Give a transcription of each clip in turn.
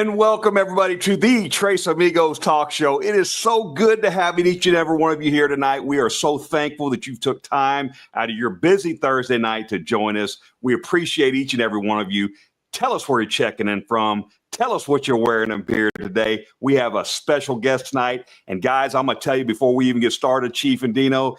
And welcome, everybody, to the Trace Amigos Talk Show. It is so good to have each and every one of you here tonight. We are so thankful that you took time out of your busy Thursday night to join us. We appreciate each and every one of you. Tell us where you're checking in from. Tell us what you're wearing in beard today. We have a special guest tonight. And guys, I'm going to tell you before we even get started, Chief and Dino,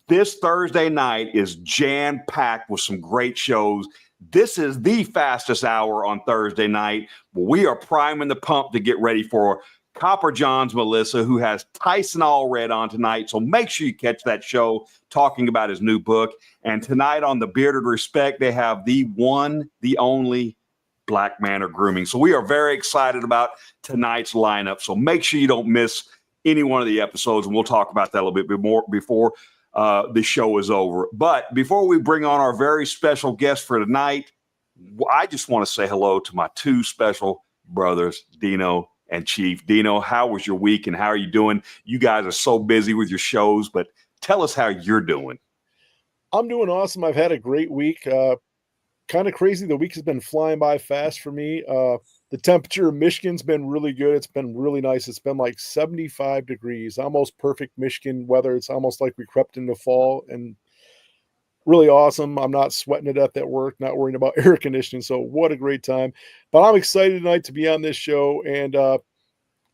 this Thursday night is jam-packed with some great shows. This is the fastest hour on Thursday night. We are priming the pump to get ready for Copper John's Melissa, who has Tyson Allred on tonight. So make sure you catch that show talking about his new book. And tonight on The Bearded Respect, they have the one, the only Black Man of Grooming. So we are very excited about tonight's lineup. So make sure you don't miss any one of the episodes. And we'll talk about that a little bit more before the show is over. But before we bring on our very special guest for tonight, I just want to say hello to my two special brothers, Dino and Chief. Dino, how was your week and how are you doing? You guys are so busy with your shows, but tell us how you're doing. I'm doing awesome. I've had a great week. Kind of crazy. The week has been flying by fast for me. The temperature in Michigan's been really good. It's been really nice. It's been like 75 degrees, almost perfect Michigan weather. It's almost like we crept into fall and really awesome. I'm not sweating to death at work, not worrying about air conditioning. So what a great time. But I'm excited tonight to be on this show. And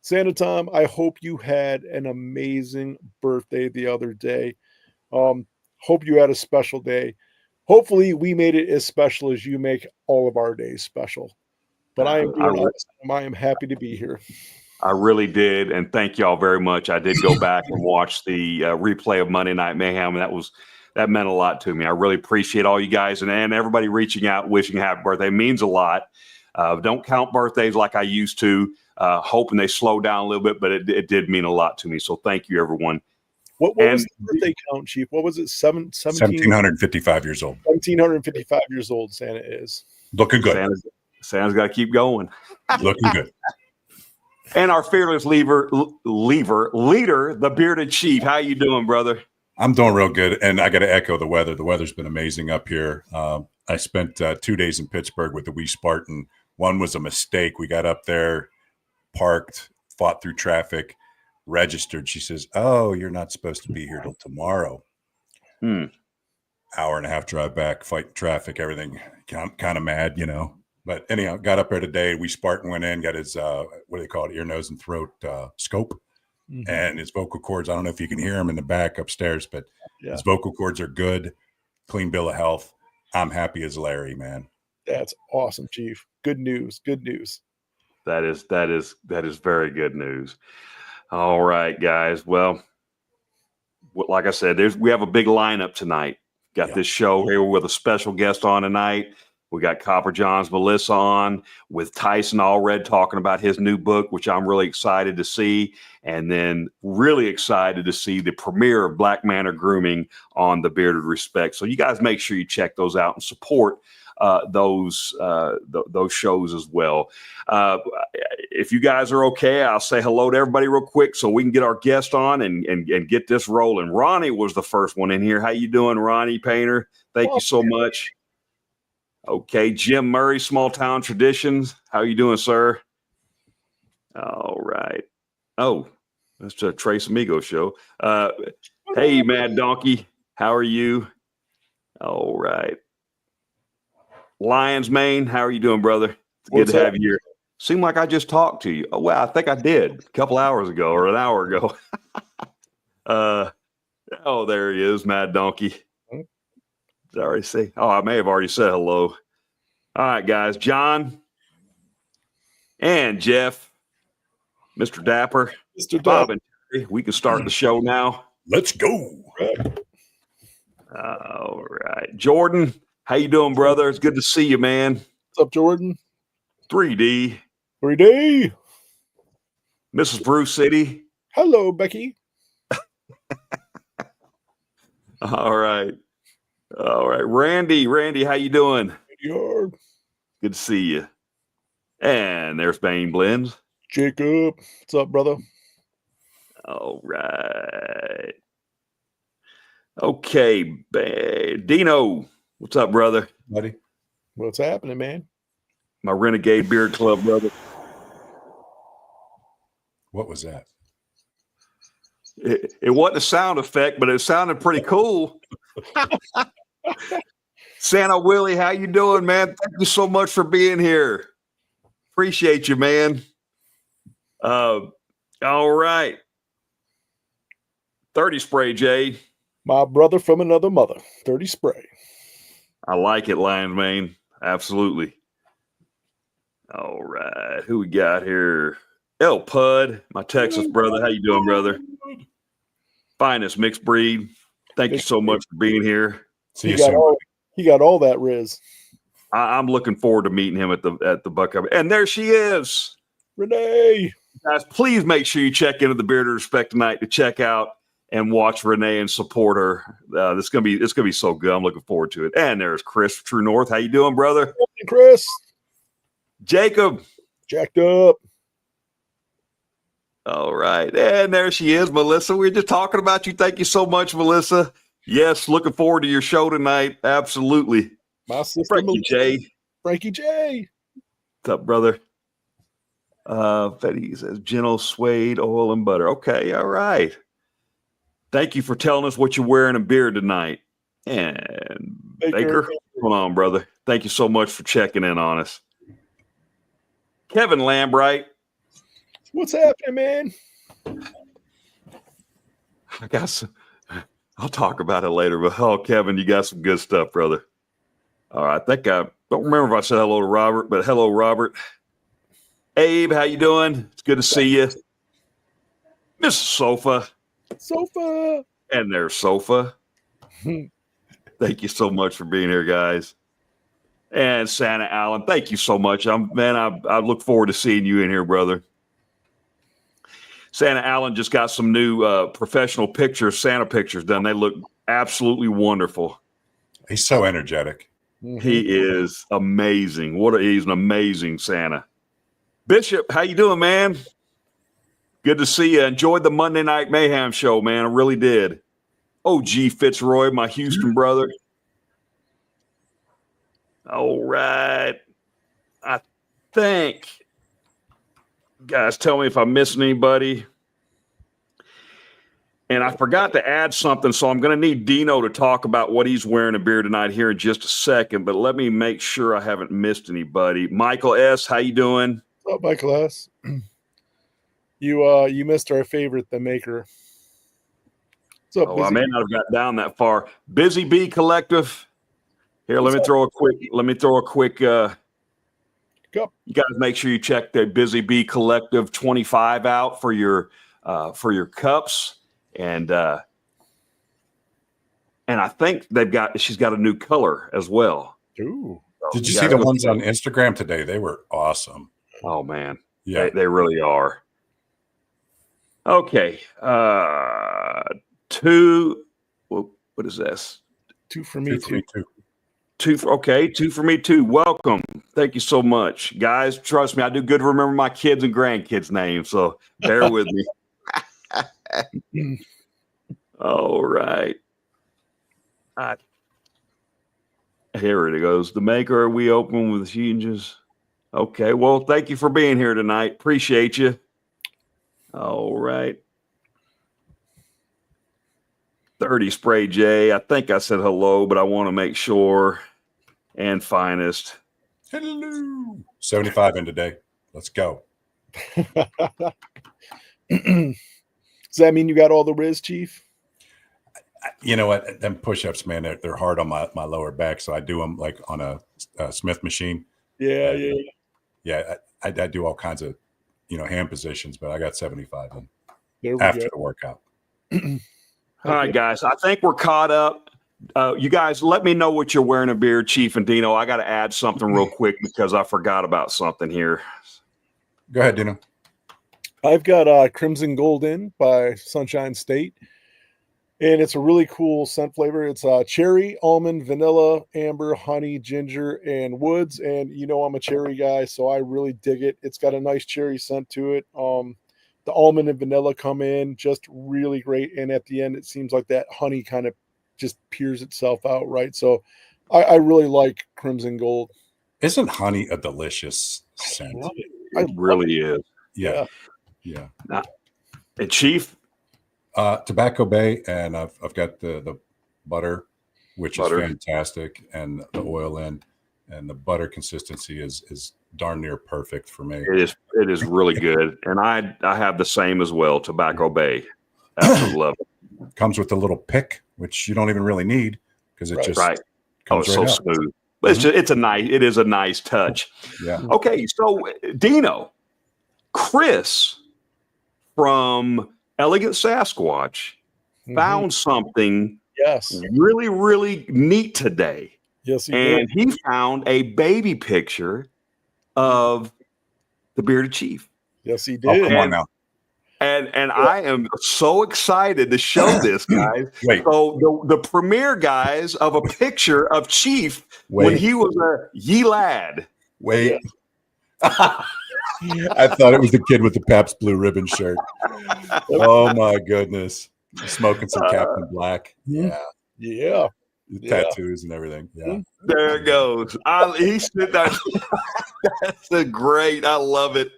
Santa Tom, I hope you had an amazing birthday the other day. Hope you had a special day. Hopefully we made it as special as you make all of our days special. But I am happy to be here. I really did, and thank y'all very much. I did go back and watch the replay of Monday Night Mayhem, and that meant a lot to me. I really appreciate all you guys and everybody reaching out, wishing happy birthday. It means a lot. Don't count birthdays like I used to, hoping they slow down a little bit, but it did mean a lot to me. So thank you, everyone. What was the birthday count, Chief? What was it? 1,755 years old. 1,755 years old Santa is. Looking good. Santa's got to keep going. Looking good. And our fearless leader, the Bearded Chief. How you doing, brother? I'm doing real good. And I got to echo the weather. The weather's been amazing up here. I spent 2 days in Pittsburgh with the wee Spartan. One was a mistake. We got up there, parked, fought through traffic, registered. She says, "Oh, you're not supposed to be here till tomorrow." Hour and a half drive back, fighting traffic, everything. Kind of mad, you know. But anyhow, got up there today. Wee Spartan went in, got his, what do they call it, ear, nose, and throat scope. And his vocal cords, I don't know if you can hear him in the back upstairs, but his vocal cords are good. Clean bill of health. I'm happy as Larry, man. That's awesome, Chief. Good news. Good news. That is very good news. All right, guys. Well, like I said, we have a big lineup tonight. Got this show here with a special guest on tonight. We got Copper John's Melissa on with Tyson Allred talking about his new book, which I'm really excited to see. And then really excited to see the premiere of Black Man of Grooming on The Bearded Respect. So you guys make sure you check those out and support those shows as well. If you guys are okay, I'll say hello to everybody real quick so we can get our guest on and get this rolling. Ronnie was the first one in here. How you doing, Ronnie Painter? Thank you so much. Okay, Jim Murray, Small Town Traditions. How you doing, sir? All right. Oh, that's a Trace Amigos show. Hey, Mad Donkey. How are you? All right. Lions Mane, how are you doing, brother? It's good to have you here. Seemed like I just talked to you. Oh, well, I think I did a couple hours ago or an hour ago. Oh, there he is, Mad Donkey. Sorry, see. Oh, I may have already said hello. All right, guys. John and Jeff, Mr. Dapper, Bob, and Terry, we can start the show now. Let's go. All right. Jordan, how you doing, brother? It's good to see you, man. What's up, Jordan? 3D. 3D. Mrs. Bruce City. Hello, Becky. All right. All right. Randy, how you doing? Good to see you. And there's Bane Blends. Jacob. What's up, brother? All right. Okay. Dino. What's up, brother? Buddy. What's happening, man? My Renegade Beard Club brother. What was that? It wasn't a sound effect, but it sounded pretty cool. Santa Willie, how you doing, man? Thank you so much for being here. Appreciate you, man. All right. 30 spray, Jay. My brother from another mother. 30 spray. I like it, Lions Mane. Absolutely. All right. Who we got here? El Pud, my Texas brother. How you doing, brother? Finest mixed breed. Thank you so much for being here. See you soon. He got all that Riz. I'm looking forward to meeting him at the Buckeye. And there she is. Renee. Guys, please make sure you check into the Beard of Respect tonight to check out and watch Renee and support her. It's gonna be so good. I'm looking forward to it. And there's Chris True North. How you doing, brother? Hey, Chris. Jacob. Jacked up. All right. And there she is, Melissa. We were just talking about you. Thank you so much, Melissa. Yes, looking forward to your show tonight. Absolutely. My sister, Frankie J. Frankie J. What's up, brother? Betty says gentle suede oil and butter. Okay, all right. Thank you for telling us what you're wearing in beard tonight. And Baker, what's going on, brother? Thank you so much for checking in on us. Kevin Lambright. What's happening, man? I got some. I'll talk about it later, but Kevin, you got some good stuff, brother. All right, I think I don't remember if I said hello to Robert, but hello, Robert. Abe, how you doing? It's good to see you. Miss Sofa. Sofa. And there's Sofa. Thank you so much for being here, guys. And Santa Allen, thank you so much. I look forward to seeing you in here, brother. Santa Allen just got some new professional pictures, Santa pictures done. They look absolutely wonderful. He's so energetic. Mm-hmm. He is amazing. He's an amazing Santa. Bishop, how you doing, man? Good to see you. Enjoyed the Monday Night Mayhem show, man. I really did. OG Fitzroy, my Houston brother. All right. I think, guys, tell me if I'm missing anybody. And I forgot to add something, so I'm going to need Dino to talk about what he's wearing a beard tonight here in just a second. But let me make sure I haven't missed anybody. Michael S., how you doing? What's up, Michael S.? You missed our favorite, the Maker. What's up, I may not have got down that far. Busy Bee Collective. Here, let me throw a quick. Cup. You guys make sure you check the Busy Bee Collective 25 out for your cups, and I think she's got a new color as well. Ooh! So did you see the ones on Instagram today? They were awesome. Oh man, yeah, they really are. Okay, two. Well, what is this? Two for me too. Two for me too. Welcome. Thank you so much. Guys, trust me, I do good to remember my kids and grandkids' names, so bear with me. All right. Here it goes. The Maker, we open with changes. Okay, well, thank you for being here tonight. Appreciate you. All right. 30 Spray J. I think I said hello, but I want to make sure. And Finest. Hello. 75 in today. Let's go. Does that mean you got all the Riz, Chief? You know what? Them push-ups, man, they're hard on my lower back, so I do them like on a Smith machine. Yeah. I do all kinds of, hand positions, but I got 75 in After the workout. All right, guys. I think we're caught up. You guys, let me know what you're wearing a beard, Chief and Dino. I got to add something real quick because I forgot about something here. Go ahead, Dino. I've got Crimson Gold in by Sunshine State. And it's a really cool scent flavor. It's cherry, almond, vanilla, amber, honey, ginger, and woods. And I'm a cherry guy, so I really dig it. It's got a nice cherry scent to it. The almond and vanilla come in just really great. And at the end, it seems like that honey kind of just peers itself out, right? So I really like Crimson Gold. Isn't honey a delicious scent? It really is. Yeah. Yeah. And Chief? Tobacco Bay, and I've got the butter, which is fantastic, and the oil in, and the butter consistency is darn near perfect for me. It is really good, and I have the same as well. Tobacco Bay, absolutely love it. Comes with a little pick, which you don't even really need because it just comes it's so smooth. But it is a nice touch. Yeah. Okay, so Dino, Chris from Elegant Sasquatch found something really, really neat today. Yes, he did. did. He found a baby picture of the Bearded Chief. Yes, he did. Oh, come on now. And I am so excited to show this, guys. Wait. So the premiere, guys, of a picture of Chief when he was a ye lad. Wait. I thought it was the kid with the Pabst Blue Ribbon shirt. Oh my goodness. Smoking some Captain Black. Yeah. Yeah. Tattoos and everything. Yeah. There it goes. He said that. That's great. I love it.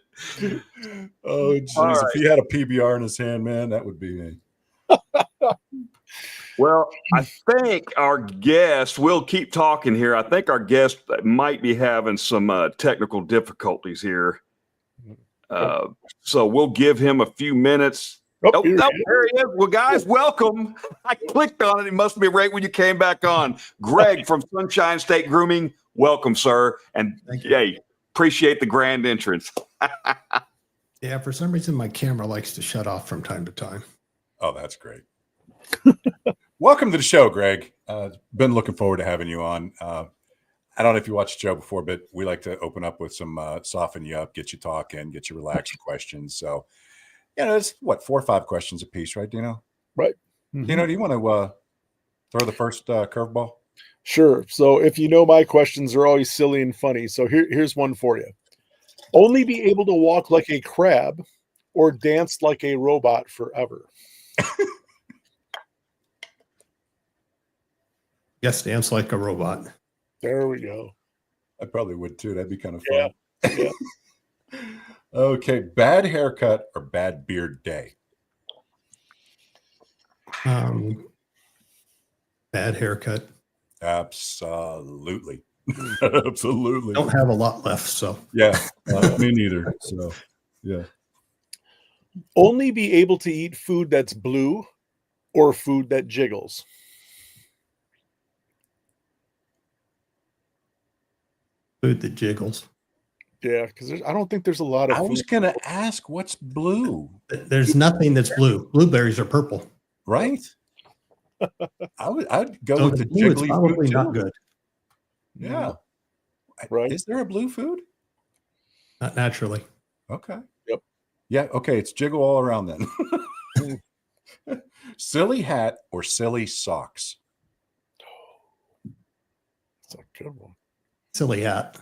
Oh, geez. Right. If he had a PBR in his hand, man, that would be me. Well, I think our guest, we'll keep talking here. I think our guest might be having some technical difficulties here. So we'll give him a few minutes. There he is. Well, guys, welcome. I clicked on it. It must be right when you came back on. Gregg from Sunshine State Grooming. Welcome, sir. And hey, appreciate the grand entrance. Yeah, for some reason, my camera likes to shut off from time to time. Oh, that's great. Welcome to the show, Gregg. Been looking forward to having you on. I don't know if you watched the show before, but we like to open up with some soften you up, get you talking, get you relaxed questions. So, it's 4 or 5 questions a piece, right, Dino? Right. Dino, do you want to throw the first curveball? Sure. So if you know my questions are always silly and funny. So here's one for you. Only be able to walk like a crab or dance like a robot forever. Yes, dance like a robot. There we go. I probably would too. That'd be kind of fun. Yeah. Okay. Bad haircut or bad beard day? Bad haircut. Absolutely. Absolutely. Don't have a lot left, so. Yeah. Me neither. So, yeah. Only be able to eat food that's blue or food that jiggles. Food that jiggles. Yeah, because I don't think there's a lot of. I was going to ask, what's blue? There's nothing that's blue. Blueberries are purple, right? I'd go with the blue jiggly probably food not too. good. Yeah, right. Is there a blue food? Not naturally. Okay. Yep. Yeah. Okay. It's jiggle all around then. Silly hat or silly socks? That's a good one. Silly hat.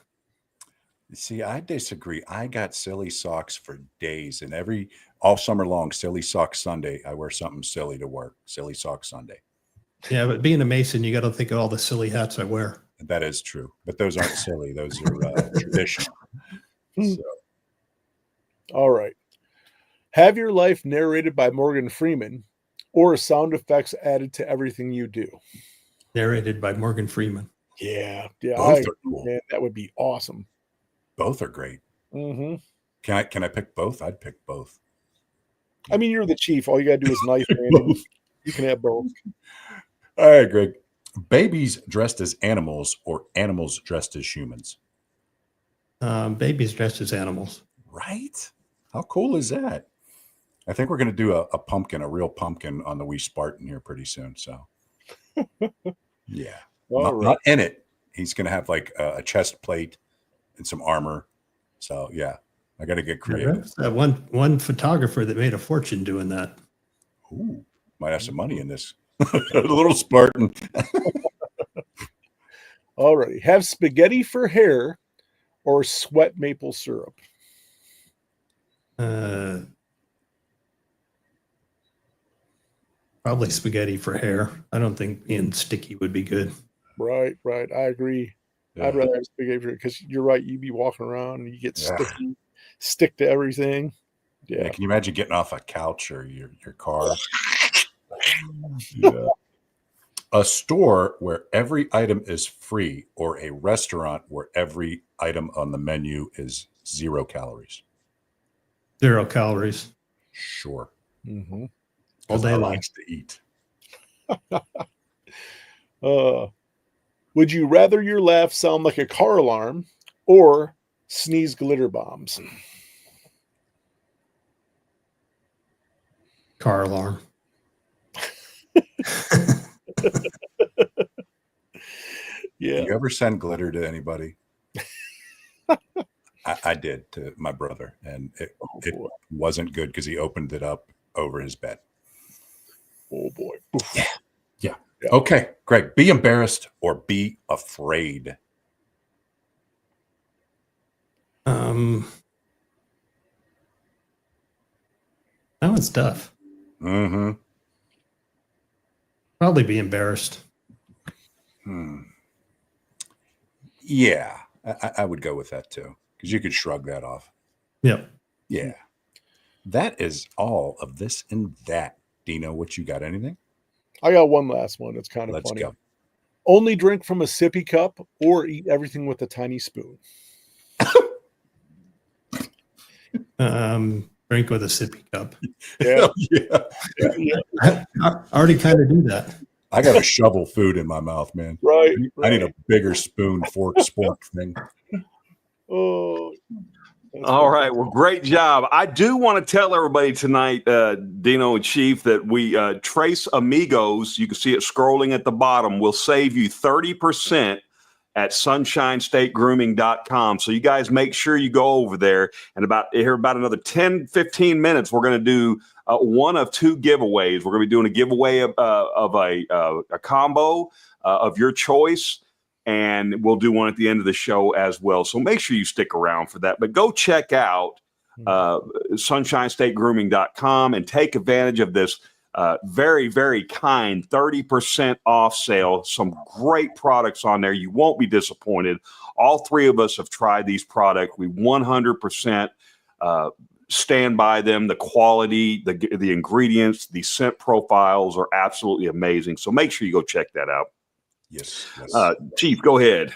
See, I disagree. I got silly socks for days, and all summer long, silly sock Sunday, I wear something silly to work. Silly sock Sunday. Yeah, but being a Mason, you got to think of all the silly hats I wear. That is true, but those aren't silly. Those are traditional. So. All right. Have your life narrated by Morgan Freeman or sound effects added to everything you do? Narrated by Morgan Freeman. Yeah. Both are cool. Man, that would be awesome. Both are great. Mm-hmm. Can I pick both? I'd pick both. I mean, you're the chief. All you gotta do is knife man. You can have both. All right, Gregg. Babies dressed as animals or animals dressed as humans? Babies dressed as animals. Right? How cool is that? I think we're going to do a real pumpkin on the wee Spartan here pretty soon. So, yeah. Not in it. He's going to have like a chest plate and some armor. So, yeah. I got to get creative. One photographer that made a fortune doing that. Ooh, might have some money in this. A little Spartan. All right. Have spaghetti for hair or sweat maple syrup? Probably spaghetti for hair. I don't think being sticky would be good. Right. I agree. Yeah. I'd rather have spaghetti for because you're right. You'd be walking around and you get sticky, stick to everything. Yeah. Can you imagine getting off a couch or your car? Yeah. A store where every item is free, or a restaurant where every item on the menu is 0 calories. 0 calories. Sure. Mm-hmm. All day I long. likes to eat. Would you rather your laugh sound like a car alarm or sneeze glitter bombs? Car alarm. Yeah. Do you ever send glitter to anybody? I did to my brother, and it boy. wasn't good because he opened it up over his bed. Oh boy. Yeah. Yeah. Okay, Greg, be embarrassed or be afraid. That one's tough. Mm-hmm. Probably be embarrassed. Yeah, I would go with that too, because you could shrug that off. Yep. Yeah. That is all of this and that. Dino, what you got? Anything? I got one last one. It's kind of Let's funny. go. Only drink from a sippy cup or eat everything with a tiny spoon. Drink with a sippy cup. Yeah. Yeah. I already kind of do that. I got to shovel food in my mouth, man. Right. I need a bigger spoon, fork, spork thing. Oh. All right. Well, great job. I do want to tell everybody tonight, Dino and Chief, that we Trace Amigos, you can see it scrolling at the bottom, will save you 30% at sunshinestategrooming.com. So you guys make sure you go over there, and about another 10, 15 minutes, we're going to do one of 2 giveaways. We're going to be doing a giveaway of a combo of your choice, and we'll do one at the end of the show as well. So make sure you stick around for that. But go check out sunshinestategrooming.com and take advantage of this very, very kind 30% off sale. Some great products on there. You won't be disappointed. All 3 of us have tried these products. We 100% stand by them. The quality, the ingredients, the scent profiles are absolutely amazing. So make sure you go check that out. Yes. Chief, go ahead.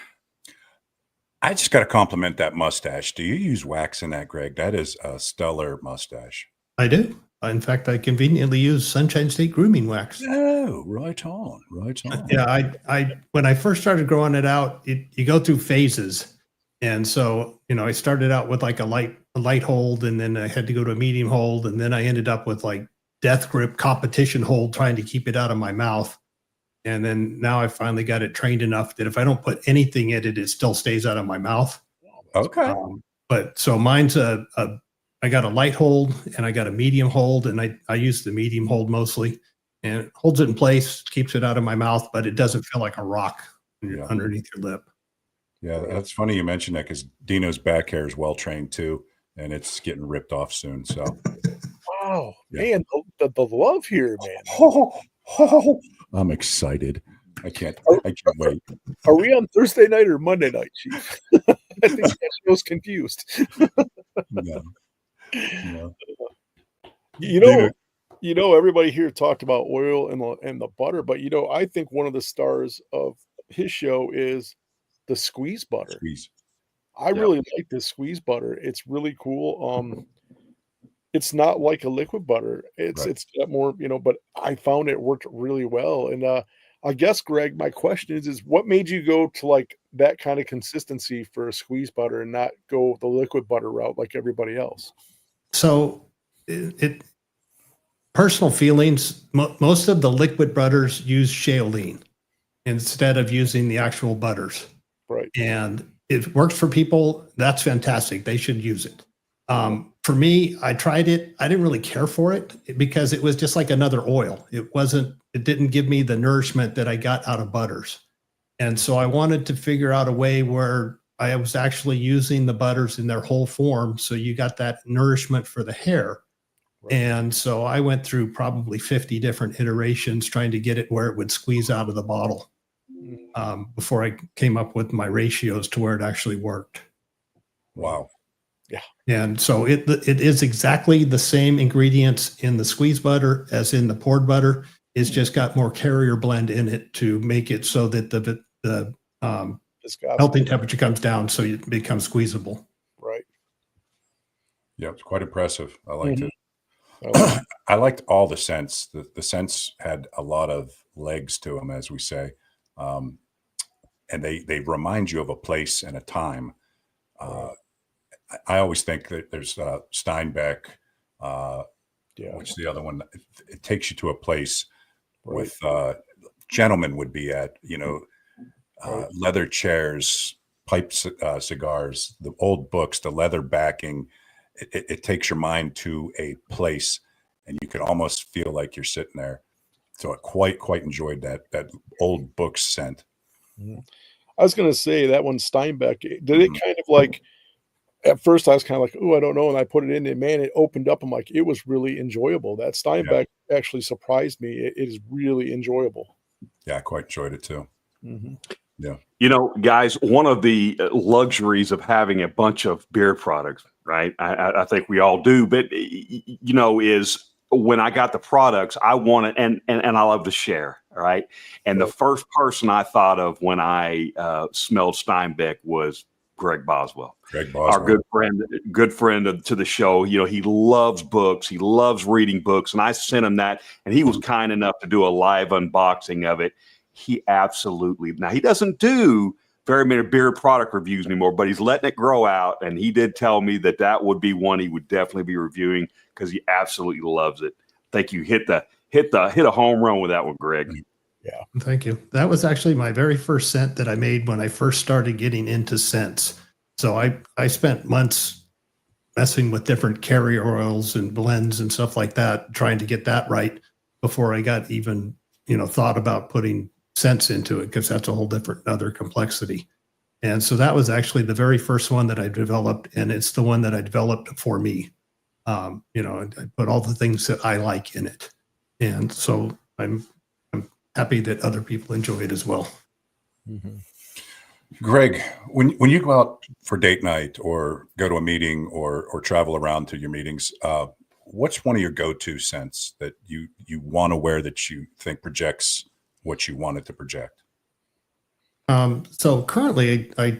I just got to compliment that mustache. Do you use wax in that, Greg? That is a stellar mustache. I do. In fact, I conveniently use Sunshine State Grooming wax. Oh, right on. Yeah, I when I first started growing it out, you go through phases, and so I started out with like a light hold, and then I had to go to a medium hold, and then I ended up with like death grip competition hold, trying to keep it out of my mouth. And then now I finally got it trained enough that if I don't put anything in it, it still stays out of my mouth. Okay. But so mine's I got a light hold and I got a medium hold, and I use the medium hold mostly, and it holds it in place, keeps it out of my mouth, but it doesn't feel like a rock underneath your lip. Yeah, that's funny you mentioned that, because Dino's back hair is well trained too, and it's getting ripped off soon. So, wow, man, the love here, man. I'm excited. I can't wait. Are we on Thursday night or Monday night, Chief? I think that show's confused. No. Everybody here talked about oil and the butter, but I think one of the stars of his show is the squeeze butter. I really like this squeeze butter. It's really cool. It's not like a liquid butter. It's got more, but I found it worked really well. And I guess, Greg, my question is what made you go to like that kind of consistency for a squeeze butter and not go the liquid butter route like everybody else? So personal feelings, most of the liquid butters use Shaolin instead of using the actual butters. Right. And it works for people. That's fantastic. They should use it. For me, I tried it. I didn't really care for it because it was just like another oil. It didn't give me the nourishment that I got out of butters. And so I wanted to figure out a way where I was actually using the butters in their whole form. So you got that nourishment for the hair. Right. And so I went through probably 50 different iterations trying to get it where it would squeeze out of the bottle before I came up with my ratios to where it actually worked. Wow. And so it is exactly the same ingredients in the squeeze butter as in the poured butter. It's just got more carrier blend in it to make it so that the melting temperature comes down, so it becomes squeezable. Right. Yeah, it's quite impressive. I liked it. Oh, I liked all the scents. The scents had a lot of legs to them, as we say, and they remind you of a place and a time. I always think that there's Steinbeck, which the other one. It takes you to a place with gentlemen would be at, leather chairs, pipe cigars, the old books, the leather backing. It takes your mind to a place, and you can almost feel like you're sitting there. So I quite enjoyed that old book scent. I was going to say that one Steinbeck. Did it kind of like? At first, I was kind of like, "Oh, I don't know," and I put it in, and man, it opened up. I'm like, it was really enjoyable. That Steinbeck actually surprised me. It is really enjoyable. Yeah, I quite enjoyed it too. Mm-hmm. Yeah. Guys, one of the luxuries of having a bunch of beer products, right? I think we all do, but is when I got the products, I wanted, and I love to share, right? And the first person I thought of when I smelled Steinbeck was Gregg Boswell. Our good friend to the show. He loves books. He loves reading books. And I sent him that, and he was kind enough to do a live unboxing of it. He absolutely, now he doesn't do very many beer product reviews anymore, but he's letting it grow out. And he did tell me that would be one he would definitely be reviewing because he absolutely loves it. I think you hit a home run with that one, Gregg. Yeah. Thank you. That was actually my very first scent that I made when I first started getting into scents. So I spent months messing with different carrier oils and blends and stuff like that, trying to get that right before I got even, thought about putting scents into it, because that's a whole different other complexity. And so that was actually the very first one that I developed, and it's the one that I developed for me. I put all the things that I like in it. And so I'm happy that other people enjoy it as well. Mm-hmm. Gregg, when you go out for date night or go to a meeting or travel around to your meetings, what's one of your go-to scents that you want to wear that you think projects what you want it to project? So currently, I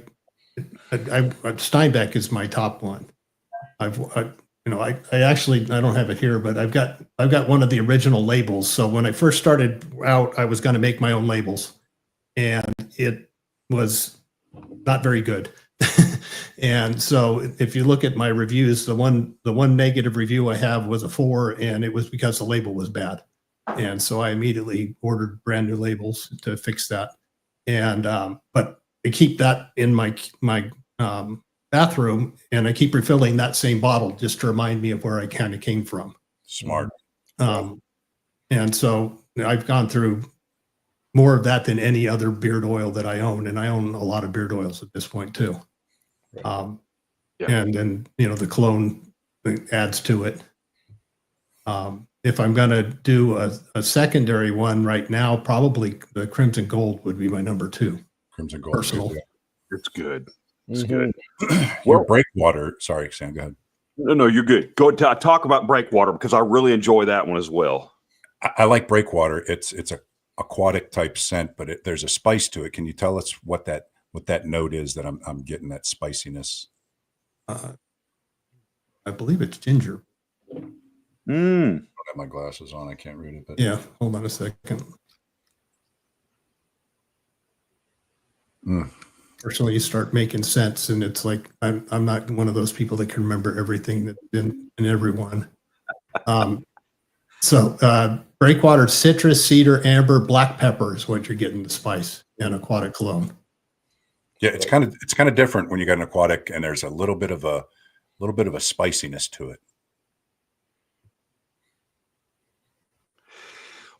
Steinbeck is my top one. I actually, I don't have it here, but I've got one of the original labels. So when I first started out, I was going to make my own labels, and it was not very good. And so if you look at my reviews, the one negative review I have was a 4, and it was because the label was bad. And so I immediately ordered brand new labels to fix that. And but I keep that in my bathroom, and I keep refilling that same bottle just to remind me of where I kind of came from. Smart. And so I've gone through more of that than any other beard oil that I own, and I own a lot of beard oils at this point too. And then the cologne adds to it. If I'm going to do a secondary one right now, probably the Crimson Gold would be my number 2. Crimson Gold. Personal. It's good. It's good. Your Breakwater. Sorry, Sam, go ahead. No, you're good. Go talk about Breakwater, because I really enjoy that one as well. I like Breakwater. It's a aquatic type scent, but there's a spice to it. Can you tell us what that note is that I'm getting, that spiciness? I believe it's ginger. I don't have my glasses on. I can't read it. But yeah, hold on a second. Personally, you start making sense, and it's like I'm not one of those people that can remember everything that's in everyone. So Breakwater, citrus, cedar, amber, black pepper is what you're getting, the spice in aquatic cologne. Yeah, it's kind of different when you got an aquatic, and there's a little bit of a spiciness to it.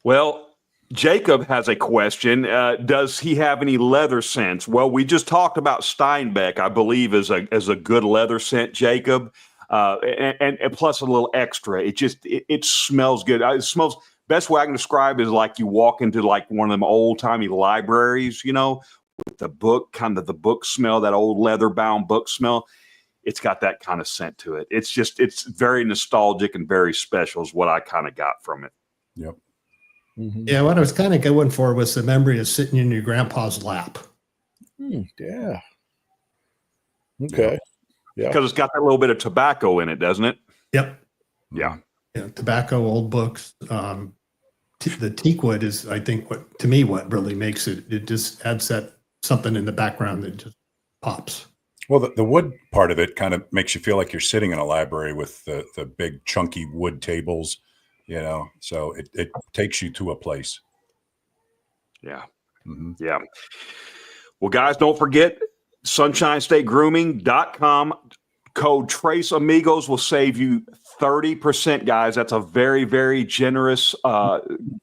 Well, Jacob has a question. Does he have any leather scents? Well, we just talked about Steinbeck, I believe, as a good leather scent, Jacob, and plus a little extra. It smells good. It smells. Best way I can describe it is like you walk into like one of them old timey libraries, with the book, kind of the book smell, that old leather bound book smell. it's got that kind of scent to it. It's very nostalgic and very special is what I kind of got from it. Yep. Mm-hmm. Yeah, what I was kind of going for was the memory of sitting in your grandpa's lap. Yeah. Okay. Yeah. Because it's got that little bit of tobacco in it, doesn't it? Yep. Yeah. Yeah, tobacco, old books. The teak wood is, I think, what really makes it. It just adds that something in the background that just pops. Well, the wood part of it kind of makes you feel like you're sitting in a library with the big chunky wood tables, so it takes you to a place. Yeah. Mm-hmm. Yeah. Well, guys, don't forget SunshineStateGrooming.com. Code Trace Amigos will save you 30%, guys. That's a very, very generous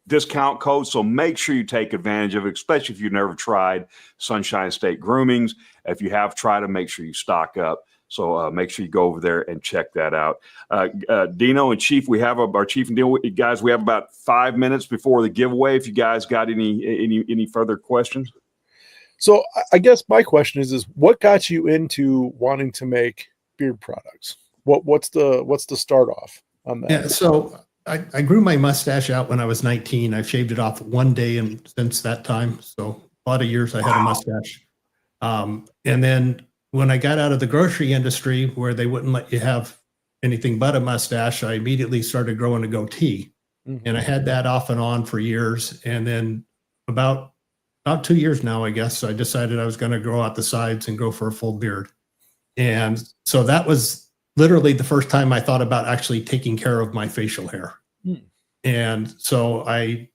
discount code. So make sure you take advantage of it, especially if you've never tried Sunshine State Groomings. If you have tried them, make sure you stock up. So make sure you go over there and check that out. Dino and Chief, we have our Chief and Dino, guys. We have about 5 minutes before the giveaway. If you guys got any further questions. So I guess my question is what got you into wanting to make beard products? What's the start off on that? Yeah, so I grew my mustache out when I was 19. I've shaved it off one day and since that time. So a lot of years I had a mustache. And then when I got out of the grocery industry where they wouldn't let you have anything but a mustache, I immediately started growing a goatee. Mm-hmm. And I had that off and on for years. And then about 2 years now, I guess, I decided I was going to grow out the sides and go for a full beard. And so that was literally the first time I thought about actually taking care of my facial hair. And so I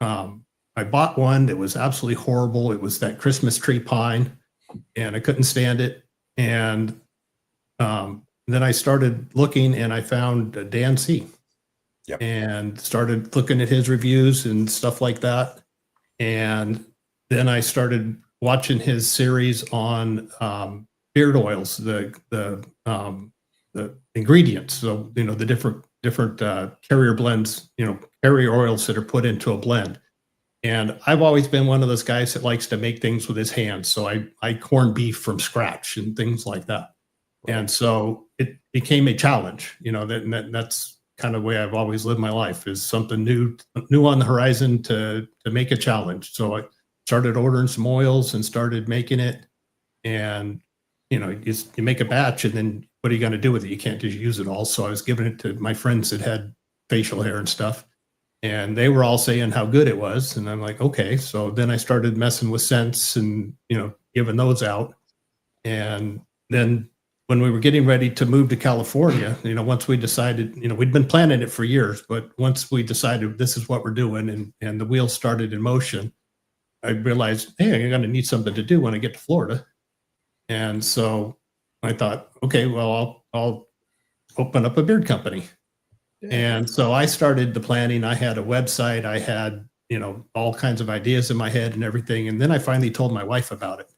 bought one that was absolutely horrible. It was that Christmas tree pine, and I couldn't stand it. And then I started looking, and I found Dan C. Yep. And started looking at his reviews and stuff like that. And then I started watching his series on beard oils, the ingredients. So, the different carrier blends, carrier oils that are put into a blend. And I've always been one of those guys that likes to make things with his hands. So I corn beef from scratch and things like that. And so it became a challenge, that's kind of the way I've always lived my life, is something new on the horizon to make a challenge. So I started ordering some oils and started making it. And, you make a batch, and then what are you going to do with it? You can't just use it all. So I was giving it to my friends that had facial hair and stuff. And they were all saying how good it was. And I'm like, okay. So then I started messing with scents and, giving those out. And then when we were getting ready to move to California, once we decided, we'd been planning it for years, but once we decided this is what we're doing and the wheels started in motion, I realized, hey, I'm going to need something to do when I get to Florida. And so I thought, okay, well, I'll open up a beard company. Yeah. And so I started the planning. I had a website. I had, all kinds of ideas in my head and everything. And then I finally told my wife about it.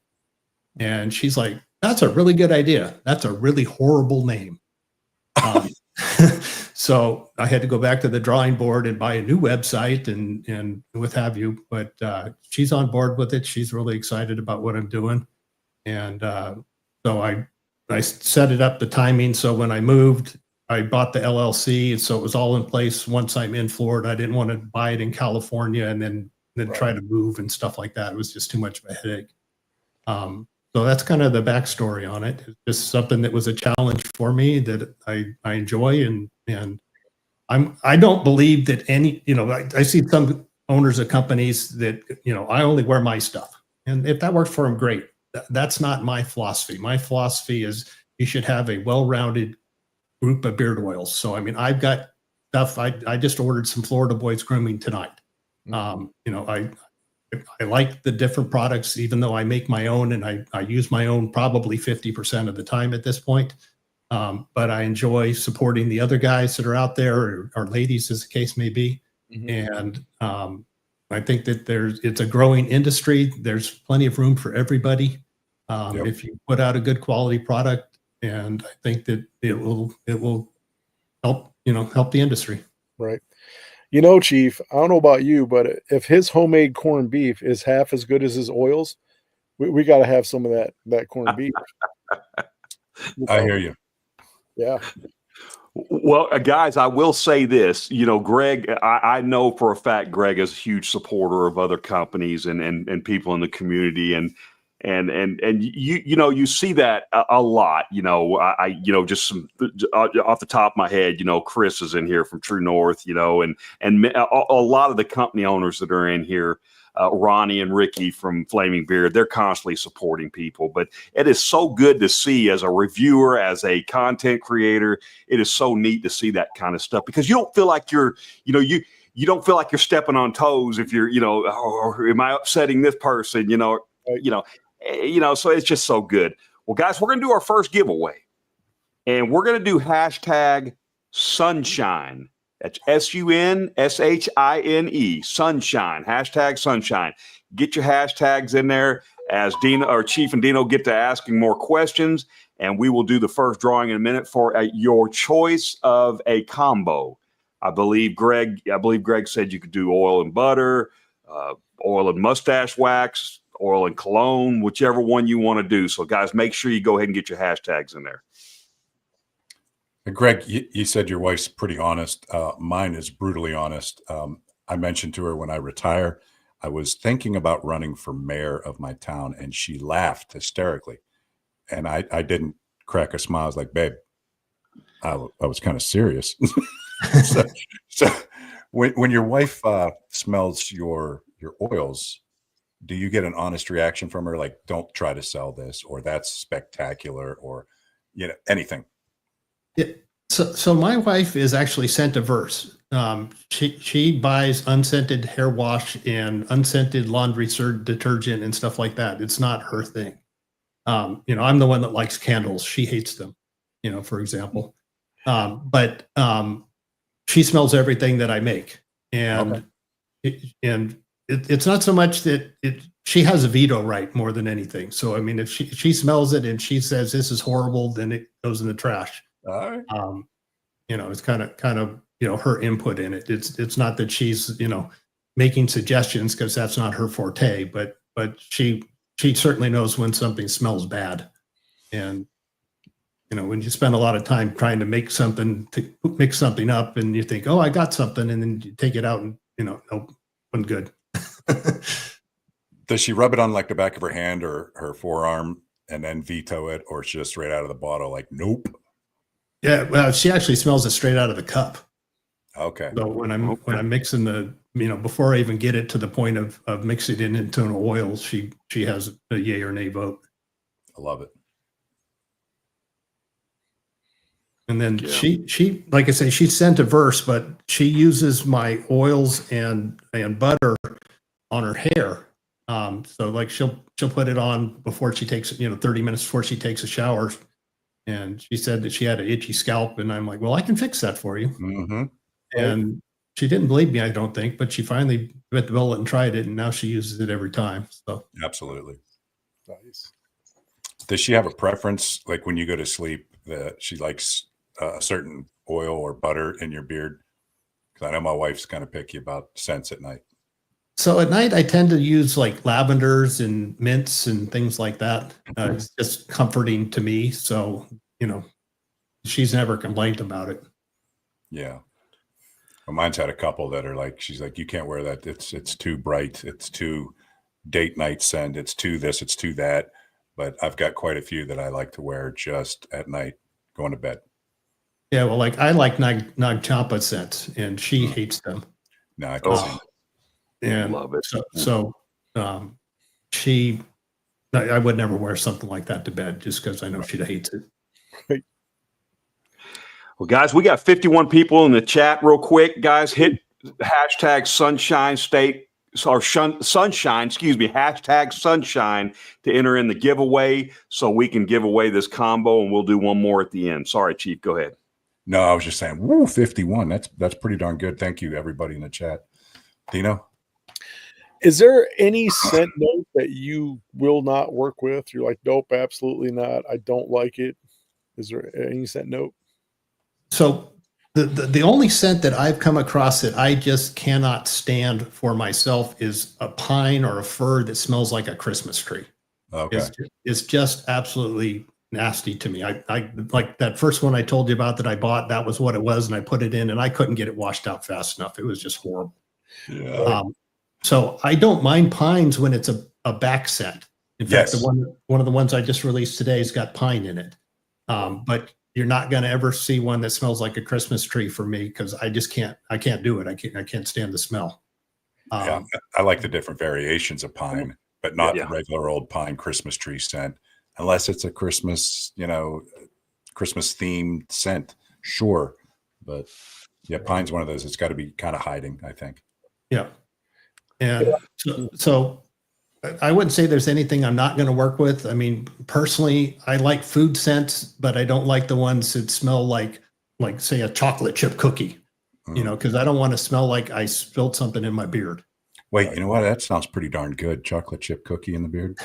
And she's like, that's a really good idea. That's a really horrible name. So I had to go back to the drawing board and buy a new website and what have you. But she's on board with it. She's really excited about what I'm doing. And so I set it up, the timing. So when I moved, I bought the LLC. And so it was all in place once I'm in Florida. I didn't want to buy it in California and then right. Try to move and stuff like that. It was just too much of a headache. So that's kind of the backstory on it. It's just something that was a challenge for me that I enjoy. And I don't believe that any, I see some owners of companies that, I only wear my stuff. And if that works for them, great. That's not my philosophy. My philosophy is you should have a well-rounded group of beard oils. So, I've got stuff. I just ordered some Florida Boys Grooming tonight. I like the different products, even though I make my own and I use my own probably 50% of the time at this point. But I enjoy supporting the other guys that are out there, or ladies, as the case may be. Mm-hmm. And I think that it's a growing industry. There's plenty of room for everybody. Yep. If you put out a good quality product, and I think that it will help, help the industry. Right. Chief, I don't know about you, but if his homemade corned beef is half as good as his oils, We got to have some of that corned beef. I hear you. Yeah. Well, guys, I will say this. Gregg, I know for a fact Gregg is a huge supporter of other companies and people in the community, and you see that a lot. I just some off the top of my head, Chris is in here from True North, and a lot of the company owners that are in here. Ronnie and Ricky from Flaming Beard, they're constantly supporting people. But it is so good to see as a reviewer, as a content creator. It is so neat to see that kind of stuff because you don't feel like you don't feel like you're stepping on toes if you're, or am I upsetting this person? So it's just so good. Well, guys, we're going to do our first giveaway, and we're going to do hashtag Sunshine. That's SUNSHINE, Sunshine, hashtag Sunshine. Get your hashtags in there as Dino or Chief and Dino get to asking more questions, and we will do the first drawing in a minute for your choice of a combo. I believe Gregg said you could do oil and butter, oil and mustache wax, oil and cologne, whichever one you want to do. So, guys, make sure you go ahead and get your hashtags in there. Gregg, you said your wife's pretty honest. Mine is brutally honest. I mentioned to her when I retire, I was thinking about running for mayor of my town, and she laughed hysterically. And I didn't crack a smile. I was like, babe, I was kind of serious. so when your wife smells your oils, do you get an honest reaction from her? Like, don't try to sell this, or that's spectacular, or anything? Yeah. So my wife is actually scent-averse. She buys unscented hair wash and unscented laundry detergent and stuff like that. It's not her thing. I'm the one that likes candles. She hates them, for example. But she smells everything that I make, and it's not so much that she has a veto right more than anything. So I mean, if she smells it and she says this is horrible, then it goes in the trash. All right. It's kind of her input in it. It's not that she's making suggestions, because that's not her forte, but she certainly knows when something smells bad. And when you spend a lot of time trying to mix something up, and you think, oh, I got something, and then you take it out and nope, wasn't good. Does she rub it on like the back of her hand or her forearm and then veto it, or it's just straight out of the bottle? Like, nope. Yeah, well, she actually smells it straight out of the cup. Okay. So when I'm mixing the, before I even get it to the point of mixing it into an oil, she has a yay or nay vote. I love it. And then she like I say, she's scent-averse, but she uses my oils and butter on her hair. So like she'll put it on before she takes 30 minutes before she takes a shower. And she said that she had an itchy scalp, and I'm like, well, I can fix that for you. Mm-hmm. And she didn't believe me, I don't think, but she finally bit the bullet and tried it, and now she uses it every time. So absolutely. Nice. Does she have a preference, like when you go to sleep, that she likes a certain oil or butter in your beard? Because I know my wife's kind of picky about scents at night. So at night, I tend to use like lavenders and mints and things like that. It's just comforting to me. So, she's never complained about it. Yeah. Well, mine's had a couple that are like, she's like, you can't wear that. It's too bright. It's too date night scent. It's too this, it's too that. But I've got quite a few that I like to wear just at night going to bed. Yeah. Well, like I like Nag Champa scents, and she hates them. No, I can see it. And love it. So I would never wear something like that to bed, just because I know she hates it. Well, guys, we got 51 people in the chat. Real quick, guys, hit hashtag Sunshine State or Sunshine, hashtag Sunshine to enter in the giveaway, so we can give away this combo, and we'll do one more at the end. Sorry, Chief, go ahead. No, I was just saying, woo, 51. That's pretty darn good. Thank you, everybody in the chat. Dino? Is there any scent note that you will not work with? You're like, nope, absolutely not. I don't like it. Is there any scent note? So the only scent that I've come across that I just cannot stand for myself is a pine or a fir that smells like a Christmas tree. Okay. is just absolutely nasty to me. I like that first one I told you about that I bought. That was what it was, and I put it in, and I couldn't get it washed out fast enough. It was just horrible. Yeah. So I don't mind pines when it's a back set. In fact, Yes. one of the ones I just released today has got pine in it. But you're not going to ever see one that smells like a Christmas tree for me because I just can't. I can't do it. I can't stand the smell. Yeah, I like the different variations of pine, but not the regular old pine Christmas tree scent, unless it's a Christmas, Christmas themed scent. Sure, but yeah, pine's one of those. It's got to be kind of hiding, I think. Yeah, and so I wouldn't say there's anything I'm not going to work with. I mean, personally, I like food scents, but I don't like the ones that smell like say a chocolate chip cookie. Because I don't want to smell like I spilled something in my beard. Wait, you know what? That sounds pretty darn good. Chocolate chip cookie in the beard.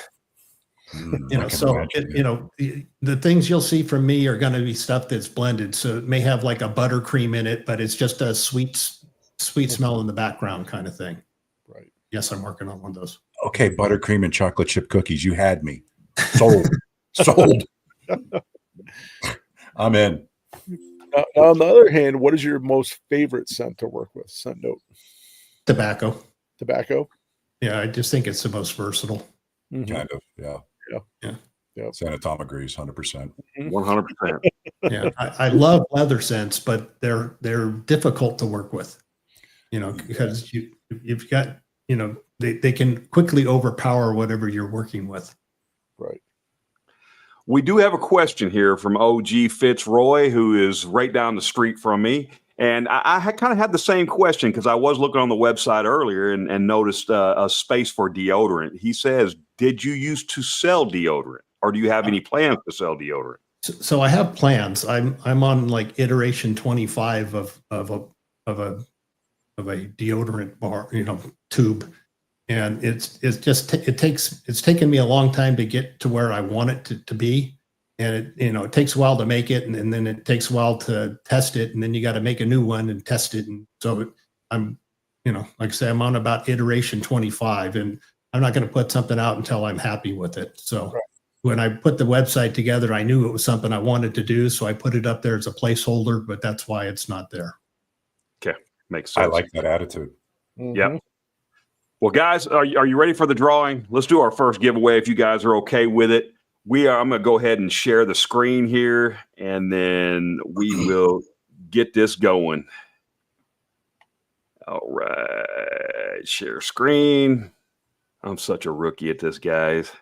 The things you'll see from me are going to be stuff that's blended. So it may have like a buttercream in it, but it's just a sweet smell in the background kind of thing. Right. Yes, I'm working on one of those. Okay, buttercream and chocolate chip cookies. You had me. Sold. Sold. I'm in. Now, on the other hand, what is your most favorite scent to work with? Scent note? Tobacco. Yeah, I just think it's the most versatile. Mm-hmm. Kind of, yeah. San Tom agrees, 100%. 100%. Yeah, I love leather scents, but they're difficult to work with. Because you've got they can quickly overpower whatever you're working with. Right. We do have a question here from OG Fitzroy, who is right down the street from me. And I kind of had the same question because I was looking on the website earlier and noticed a space for deodorant. He says, did you used to sell deodorant, or do you have any plans to sell deodorant? So I have plans. I'm on like iteration 25 of a deodorant bar, tube. And it's taken me a long time to get to where I want it to be. And it takes a while to make it, and then it takes a while to test it, and then you got to make a new one and test it. And so I'm, like I say, I'm on about iteration 25, and I'm not going to put something out until I'm happy with it. So when I put the website together, I knew it was something I wanted to do. So I put it up there as a placeholder, but that's why it's not there. Okay. Makes sense. I like that attitude. Mm-hmm. Yep. Well, guys, are you ready for the drawing? Let's do our first giveaway if you guys are okay with it. I'm going to go ahead and share the screen here, and then we will get this going. All right. Share screen. I'm such a rookie at this, guys.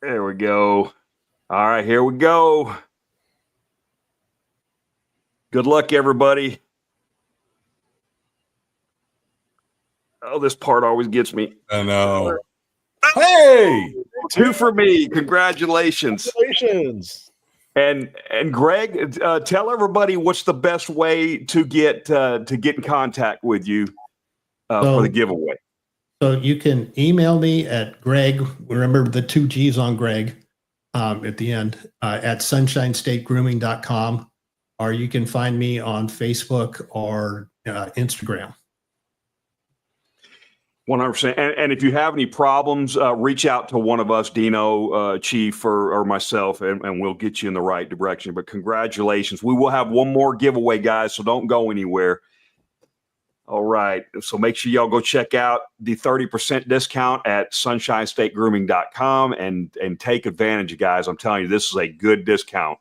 There we go. All right, here we go. Good luck, everybody. Oh, this part always gets me. I know. Hey! 2 for me. Congratulations. Congratulations. And Gregg, tell everybody what's the best way to get in contact with you for the giveaway. So you can email me at Gregg. Remember the 2 G's on Gregg at the end at sunshinestategrooming.com, or you can find me on Facebook or Instagram. 100%. And if you have any problems, reach out to one of us, Dino, Chief, or myself, and we'll get you in the right direction. But congratulations. We will have one more giveaway, guys, so don't go anywhere. All right. So make sure y'all go check out the 30% discount at sunshinestategrooming.com and take advantage, guys. I'm telling you, this is a good discount.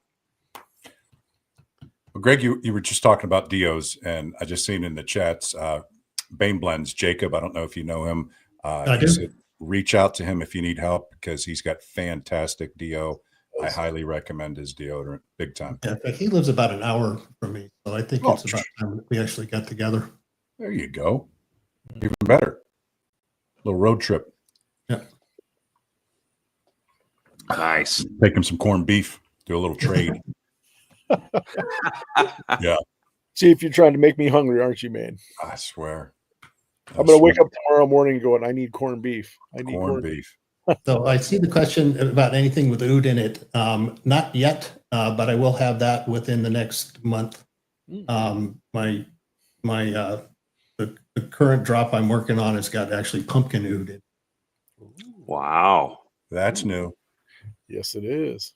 Well, Gregg, you were just talking about Dios, and I just seen in the chats, Bane Blends, Jacob, I don't know if you know him. He said, reach out to him if you need help because he's got fantastic DO. I highly recommend his deodorant, big time. Yeah, but he lives about an hour from me, so I think it's about time that we actually got together. There you go. Even better. Little road trip. Yeah. Nice. Take him some corned beef. Do a little trade. Yeah. See if you're trying to make me hungry, aren't you, man? I swear. I'm going to wake up tomorrow morning going, I need corned beef. I need corned beef. So I see the question about anything with oud in it. Not yet, but I will have that within the next month. The current drop I'm working on has got actually pumpkin oud in. Wow. That's new. Yes, it is.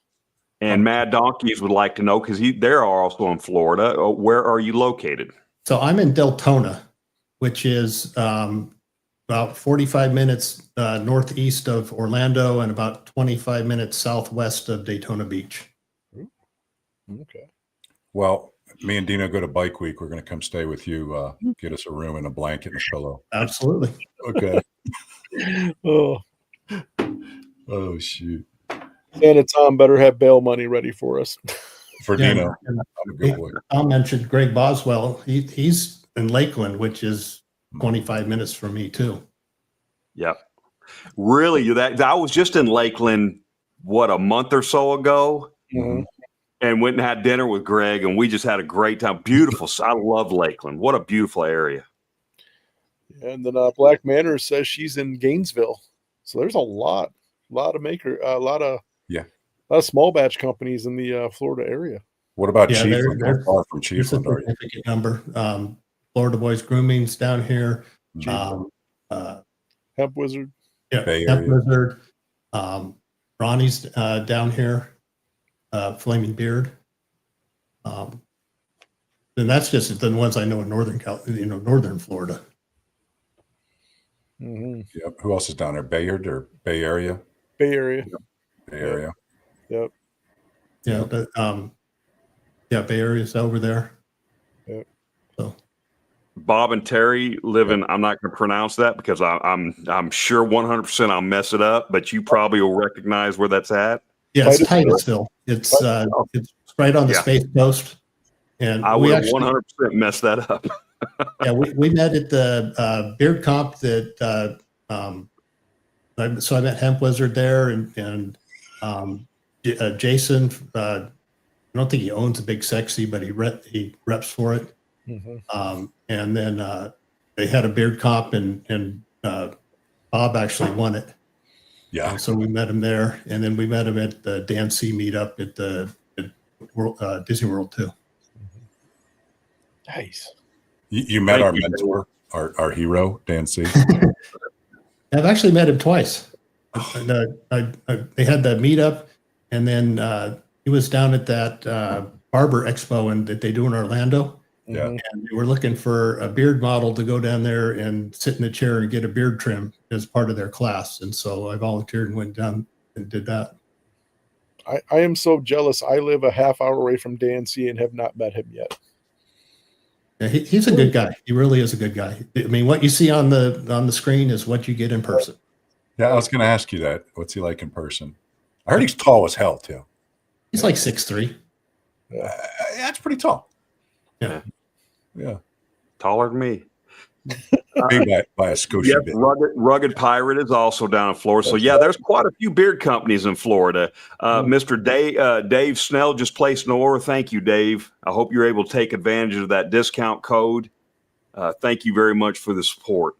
And Mad Donkeys would like to know, because they're also in Florida. Where are you located? So I'm in Deltona, which is about 45 minutes northeast of Orlando and about 25 minutes southwest of Daytona Beach. Okay. Well, me and Dino go to Bike Week. We're going to come stay with you. Get us a room and a blanket and a pillow. Absolutely. Okay. Oh, Oh, shoot. Santa Tom better have bail money ready for us. For Yeah, Dino, and I'm a good boy. Tom mentioned Greg Boswell. He's in Lakeland, which is 25 minutes from me too. Yep. Really? I was just in Lakeland, a month or so ago, Mhm. and went and had dinner with Gregg, and we just had a great time. Beautiful. I love Lakeland. What a beautiful area. And then Black Manor says she's in Gainesville. So there's a lot of small batch companies in the Florida area. What about Yeah, Chiefland? How far from there's a Chiefland are you? significant number. Florida Boys Grooming's down here. Hemp Wizard. Yeah, Bay Hemp Area. Wizard. Ronnie's down here. Flaming Beard. And that's just the ones I know in northern Florida. Mm-hmm. Yep. Who else is down there? Bayard or Bay Area? Bay Area. Bay Area. Yep. Yeah, Bay Area's over there. Yep. So Bob and Terry live in, I'm not going to pronounce that because I'm sure 100% I'll mess it up, but you probably will recognize where that's at. yeah, it's Titusville. It's right on the Space Coast. And I would have 100% messed that up. Yeah, we met at the Beard Comp that so I met Hemp Wizard there and Jason. I don't think he owns a Big Sexy, but he reps for it. Mm-hmm. And then they had a Beard Comp and Bob actually won it. Yeah. And so we met him there, and then we met him at the Dan C meetup at Disney World too. Nice. You met our mentor, our hero, Dan C. I've actually met him twice. And, they had the meetup, and then he was down at that barber expo that they do in Orlando. Yeah. And they were looking for a beard model to go down there and sit in a chair and get a beard trim as part of their class. And so I volunteered and went down and did that. I am so jealous. I live a half hour away from Dan C and have not met him yet. Yeah, he's a good guy. He really is a good guy. I mean, what you see on the screen is what you get in person. Yeah, I was going to ask you that. What's he like in person? I heard he's tall as hell too. He's like 6'3". That's pretty tall. Yeah. Yeah. Taller than me. Big by a Scotia bit. Rugged Pirate is also down in Florida. So yeah, there's quite a few beard companies in Florida. Mr. Dave Snell just placed an order. Thank you, Dave. I hope you're able to take advantage of that discount code. Thank you very much for the support.